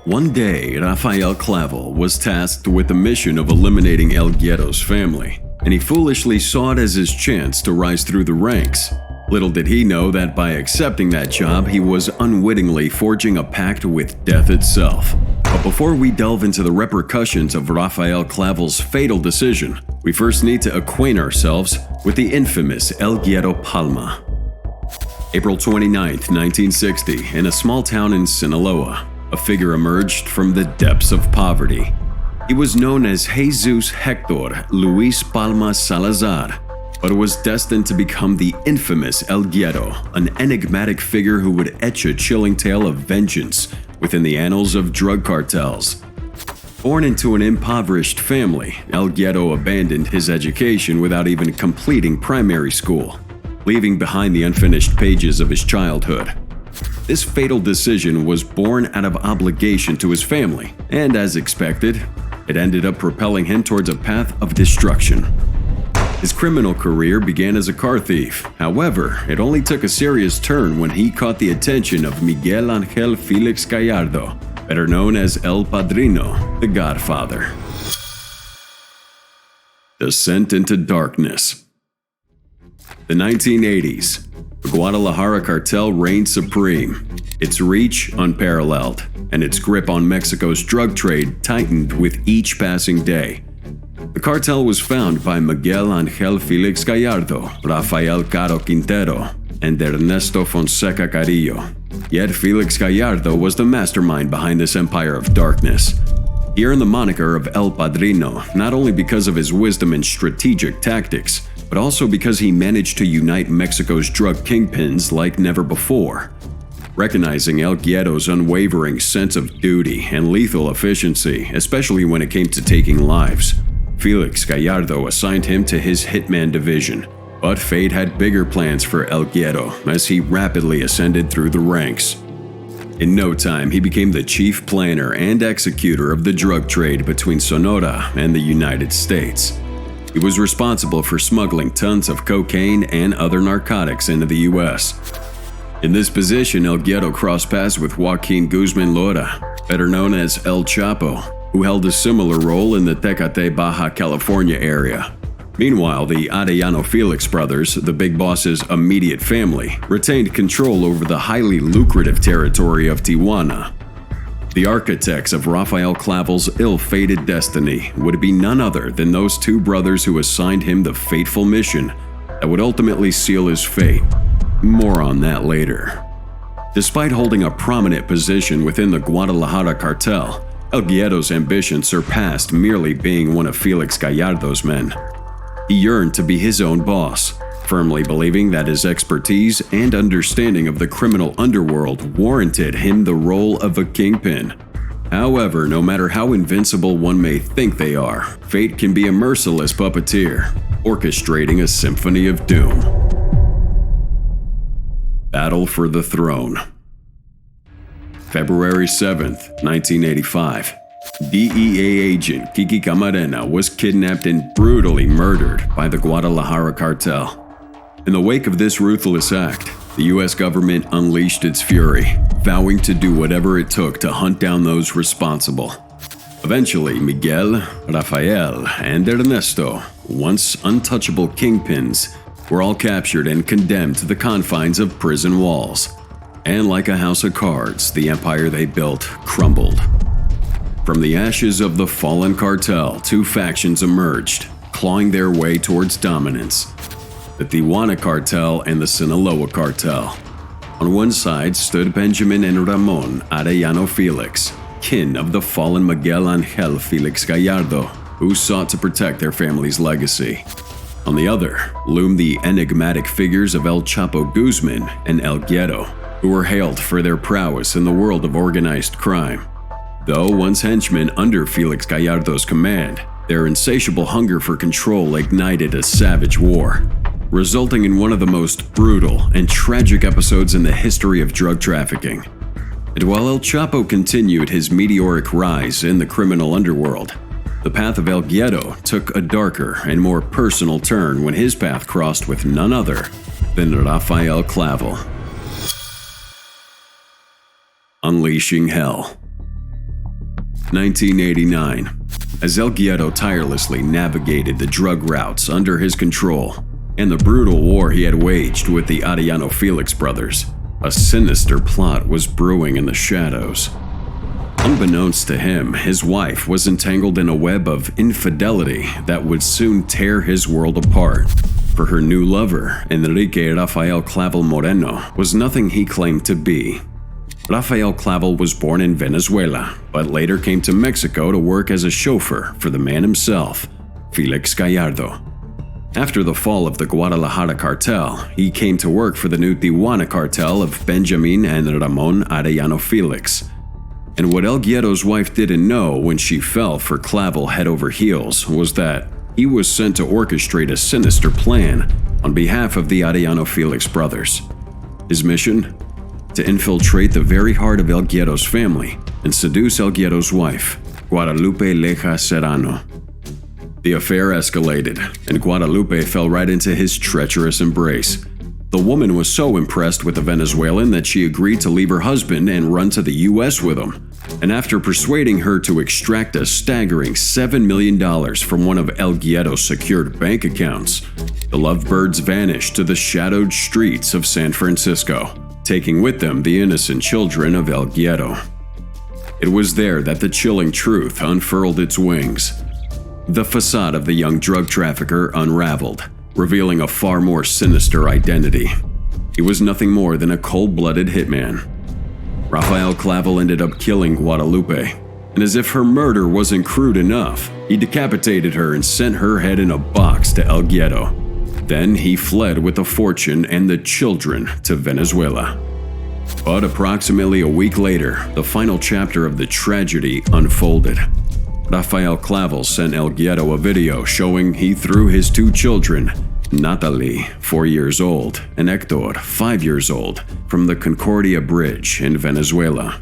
One day, Rafael Clavel was tasked with the mission of eliminating El Guero's family, and he foolishly saw it as his chance to rise through the ranks. Little did he know that by accepting that job, he was unwittingly forging a pact with death itself. But before we delve into the repercussions of Rafael Clavel's fatal decision, we first need to acquaint ourselves with the infamous El Guero Palma. April 29, 1960, in a small town in Sinaloa, a figure emerged from the depths of poverty. He was known as Jesus Hector Luis Palma Salazar, but was destined to become the infamous El Guero, an enigmatic figure who would etch a chilling tale of vengeance within the annals of drug cartels. Born into an impoverished family, El Guero abandoned his education without even completing primary school, leaving behind the unfinished pages of his childhood. This fatal decision was born out of obligation to his family, and as expected, it ended up propelling him towards a path of destruction. His criminal career began as a car thief. However, it only took a serious turn when he caught the attention of Miguel Ángel Félix Gallardo, better known as El Padrino, the Godfather. Descent into darkness. The 1980s. The Guadalajara cartel reigned supreme, its reach unparalleled, and its grip on Mexico's drug trade tightened with each passing day. The cartel was founded by Miguel Ángel Félix Gallardo, Rafael Caro Quintero, and Ernesto Fonseca Carrillo. Yet Félix Gallardo was the mastermind behind this empire of darkness. He earned the moniker of El Padrino not only because of his wisdom and strategic tactics, but also because he managed to unite Mexico's drug kingpins like never before. Recognizing El Guero's unwavering sense of duty and lethal efficiency, especially when it came to taking lives, Félix Gallardo assigned him to his Hitman division. But fate had bigger plans for El Guero as he rapidly ascended through the ranks. In no time, he became the chief planner and executor of the drug trade between Sonora and the United States. He was responsible for smuggling tons of cocaine and other narcotics into the U.S. In this position, El Guero crossed paths with Joaquin Guzman Lora, better known as El Chapo, who held a similar role in the Tecate, Baja California area. Meanwhile, the Arellano Felix brothers, the big boss's immediate family, retained control over the highly lucrative territory of Tijuana. The architects of Rafael Clavel's ill-fated destiny would be none other than those two brothers who assigned him the fateful mission that would ultimately seal his fate. More on that later. Despite holding a prominent position within the Guadalajara cartel, El Guero's ambition surpassed merely being one of Félix Gallardo's men. He yearned to be his own boss, firmly believing that his expertise and understanding of the criminal underworld warranted him the role of a kingpin. However, no matter how invincible one may think they are, fate can be a merciless puppeteer, orchestrating a symphony of doom. Battle for the Throne. February 7th, 1985. DEA agent Kiki Camarena was kidnapped and brutally murdered by the Guadalajara cartel. In the wake of this ruthless act, the U.S. government unleashed its fury, vowing to do whatever it took to hunt down those responsible. Eventually, Miguel, Rafael, and Ernesto, once untouchable kingpins, were all captured and condemned to the confines of prison walls. And like a house of cards, the empire they built crumbled. From the ashes of the fallen cartel, two factions emerged, clawing their way towards dominance: the Tijuana cartel and the Sinaloa cartel. On one side stood Benjamin and Ramon Arellano Felix, kin of the fallen Miguel Ángel Félix Gallardo, who sought to protect their family's legacy. On the other loomed the enigmatic figures of El Chapo Guzman and El Guero, who were hailed for their prowess in the world of organized crime. Though once henchmen under Félix Gallardo's command, their insatiable hunger for control ignited a savage war, resulting in one of the most brutal and tragic episodes in the history of drug trafficking. And while El Chapo continued his meteoric rise in the criminal underworld, the path of El Guero took a darker and more personal turn when his path crossed with none other than Rafael Clavel. Unleashing Hell. 1989. As El Guero tirelessly navigated the drug routes under his control and the brutal war he had waged with the Arellano Felix brothers, a sinister plot was brewing in the shadows. Unbeknownst to him, his wife was entangled in a web of infidelity that would soon tear his world apart. For her new lover, Enrique Rafael Clavel Moreno, was nothing he claimed to be. Rafael Clavel was born in Venezuela, but later came to Mexico to work as a chauffeur for the man himself, Felix Gallardo. After the fall of the Guadalajara cartel, he came to work for the new Tijuana cartel of Benjamin and Ramon Arellano Felix. And what El Guero's wife didn't know when she fell for Clavel head over heels was that he was sent to orchestrate a sinister plan on behalf of the Arellano Felix brothers. His mission? To infiltrate the very heart of El Guero's family and seduce El Guero's wife, Guadalupe Leja Serrano. The affair escalated, and Guadalupe fell right into his treacherous embrace. The woman was so impressed with the Venezuelan that she agreed to leave her husband and run to the US with him. And after persuading her to extract a staggering $7 million from one of El Guero's secured bank accounts, the lovebirds vanished to the shadowed streets of San Francisco, taking with them the innocent children of El Guero. It was there that the chilling truth unfurled its wings. The facade of the young drug trafficker unraveled, revealing a far more sinister identity. He was nothing more than a cold-blooded hitman. Rafael Clavel ended up killing Guadalupe, and as if her murder wasn't crude enough, he decapitated her and sent her head in a box to El Guero. Then he fled with the fortune and the children to Venezuela. But approximately a week later, the final chapter of the tragedy unfolded. Rafael Clavel sent El Guero a video showing he threw his two children, Natalie, 4 years old, and Hector, 5 years old, from the Concordia Bridge in Venezuela.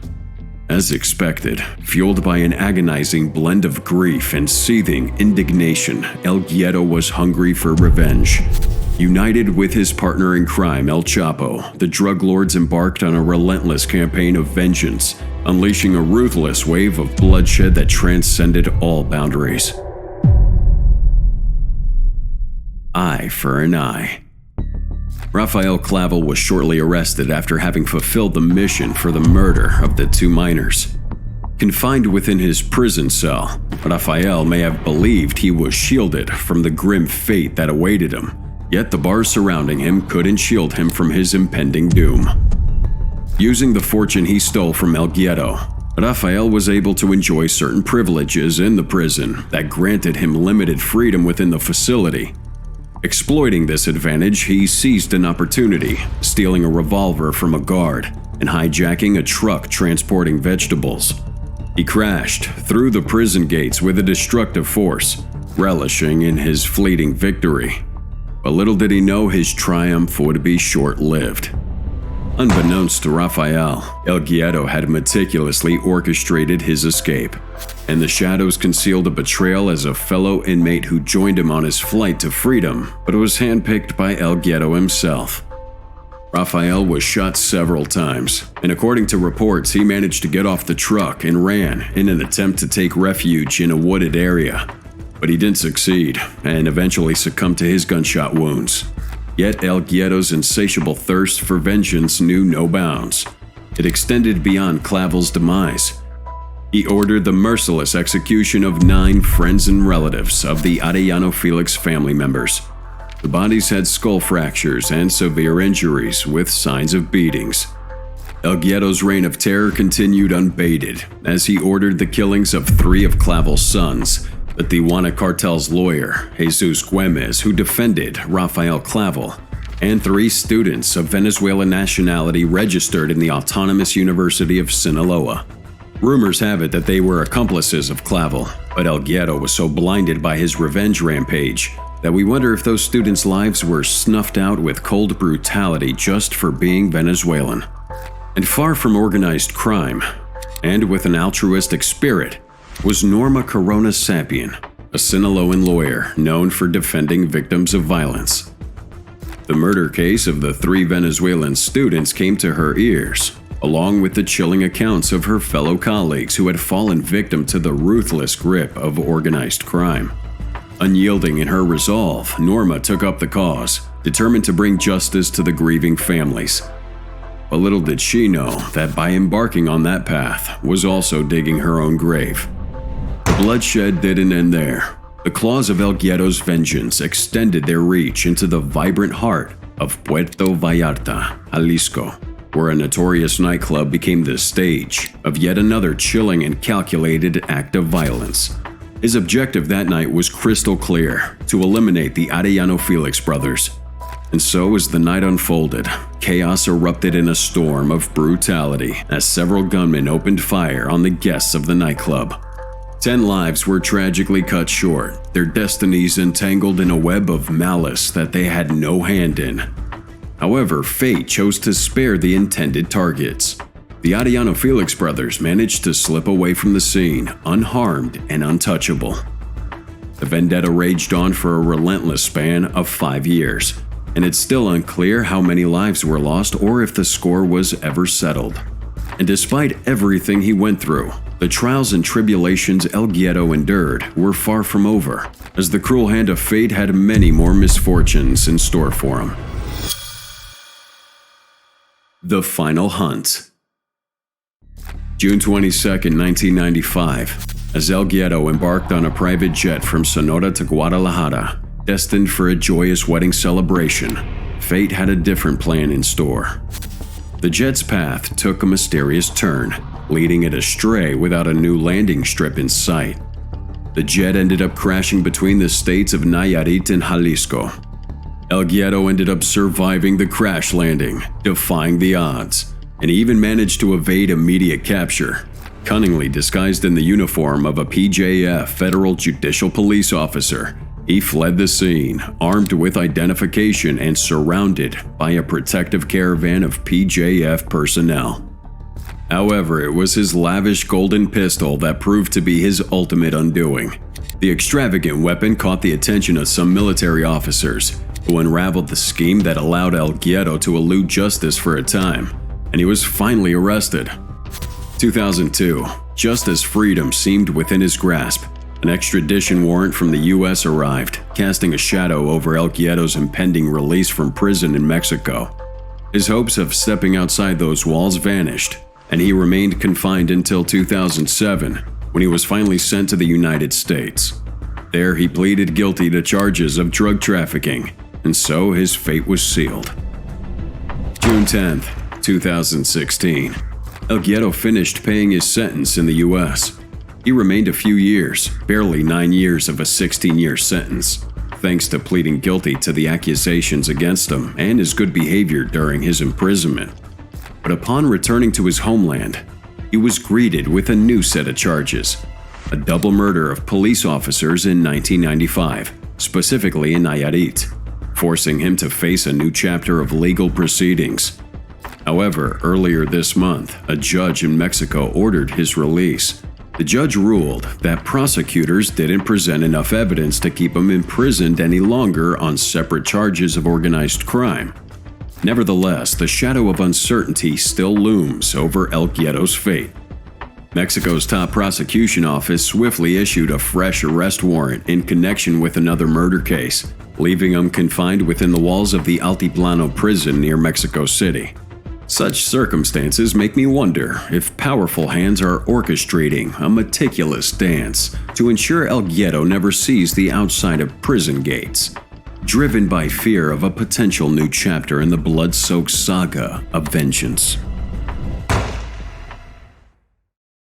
As expected, fueled by an agonizing blend of grief and seething indignation, El Guero was hungry for revenge. United with his partner in crime, El Chapo, the drug lords embarked on a relentless campaign of vengeance, unleashing a ruthless wave of bloodshed that transcended all boundaries. Eye for an eye. Rafael Clavel was shortly arrested after having fulfilled the mission for the murder of the two minors. Confined within his prison cell, Rafael may have believed he was shielded from the grim fate that awaited him, yet the bars surrounding him couldn't shield him from his impending doom. Using the fortune he stole from El Guero, Rafael was able to enjoy certain privileges in the prison that granted him limited freedom within the facility. Exploiting this advantage, he seized an opportunity, stealing a revolver from a guard and hijacking a truck transporting vegetables. He crashed through the prison gates with a destructive force, relishing in his fleeting victory. But little did he know his triumph would be short-lived. Unbeknownst to Rafael, El Guero had meticulously orchestrated his escape, and the shadows concealed a betrayal as a fellow inmate who joined him on his flight to freedom, but was handpicked by El Guero himself. Rafael was shot several times, and according to reports, he managed to get off the truck and ran in an attempt to take refuge in a wooded area. But he didn't succeed, and eventually succumbed to his gunshot wounds. Yet El Guero's insatiable thirst for vengeance knew no bounds. It extended beyond Clavel's demise. He ordered the merciless execution of 9 friends and relatives of the Arellano Felix family members. The bodies had skull fractures and severe injuries with signs of beatings. El Guero's reign of terror continued unabated as he ordered the killings of 3 of Clavel's sons, the Tijuana cartel's lawyer, Jesus Güemes, who defended Rafael Clavel, and 3 students of Venezuelan nationality registered in the Autonomous University of Sinaloa. Rumors have it that they were accomplices of Clavel, but El Guero was so blinded by his revenge rampage that we wonder if those students' lives were snuffed out with cold brutality just for being Venezuelan. And far from organized crime, and with an altruistic spirit, was Norma Corona Sapien, a Sinaloan lawyer known for defending victims of violence. The murder case of the 3 Venezuelan students came to her ears, along with the chilling accounts of her fellow colleagues who had fallen victim to the ruthless grip of organized crime. Unyielding in her resolve, Norma took up the cause, determined to bring justice to the grieving families. But little did she know that by embarking on that path was also digging her own grave. The bloodshed didn't end there. The claws of El Guero's vengeance extended their reach into the vibrant heart of Puerto Vallarta, Jalisco, where a notorious nightclub became the stage of yet another chilling and calculated act of violence. His objective that night was crystal clear: to eliminate the Arellano Felix brothers. And so as the night unfolded, chaos erupted in a storm of brutality as several gunmen opened fire on the guests of the nightclub. 10 lives were tragically cut short, their destinies entangled in a web of malice that they had no hand in. However, fate chose to spare the intended targets. The Arellano Felix brothers managed to slip away from the scene, unharmed and untouchable. The vendetta raged on for a relentless span of 5 years, and it's still unclear how many lives were lost or if the score was ever settled. And despite everything he went through, the trials and tribulations El Guero endured were far from over, as the cruel hand of fate had many more misfortunes in store for him. The Final Hunt. June 22, 1995, as El Guero embarked on a private jet from Sonora to Guadalajara, destined for a joyous wedding celebration, fate had a different plan in store. The jet's path took a mysterious turn, leading it astray without a new landing strip in sight. The jet ended up crashing between the states of Nayarit and Jalisco. El Guero ended up surviving the crash landing, defying the odds, and even managed to evade immediate capture. Cunningly disguised in the uniform of a PJF Federal Judicial Police officer, he fled the scene, armed with identification and surrounded by a protective caravan of PJF personnel. However, it was his lavish golden pistol that proved to be his ultimate undoing. The extravagant weapon caught the attention of some military officers, who unraveled the scheme that allowed El Guero to elude justice for a time, and he was finally arrested. 2002, just as freedom seemed within his grasp, an extradition warrant from the US arrived, casting a shadow over El Guero's impending release from prison in Mexico. His hopes of stepping outside those walls vanished, and he remained confined until 2007, when he was finally sent to the United States. There he pleaded guilty to charges of drug trafficking, and so his fate was sealed. June 10, 2016. El Guero finished paying his sentence in the US. He remained a few years, barely 9 years of a 16-year sentence, thanks to pleading guilty to the accusations against him and his good behavior during his imprisonment. But upon returning to his homeland, he was greeted with a new set of charges: a double murder of police officers in 1995, specifically in Nayarit, forcing him to face a new chapter of legal proceedings. However, earlier this month, a judge in Mexico ordered his release. The judge ruled that prosecutors didn't present enough evidence to keep him imprisoned any longer on separate charges of organized crime. Nevertheless, the shadow of uncertainty still looms over El Guero's fate. Mexico's top prosecution office swiftly issued a fresh arrest warrant in connection with another murder case, leaving him confined within the walls of the Altiplano prison near Mexico City. Such circumstances make me wonder if powerful hands are orchestrating a meticulous dance to ensure El Guero never sees the outside of prison gates, driven by fear of a potential new chapter in the blood-soaked saga of vengeance.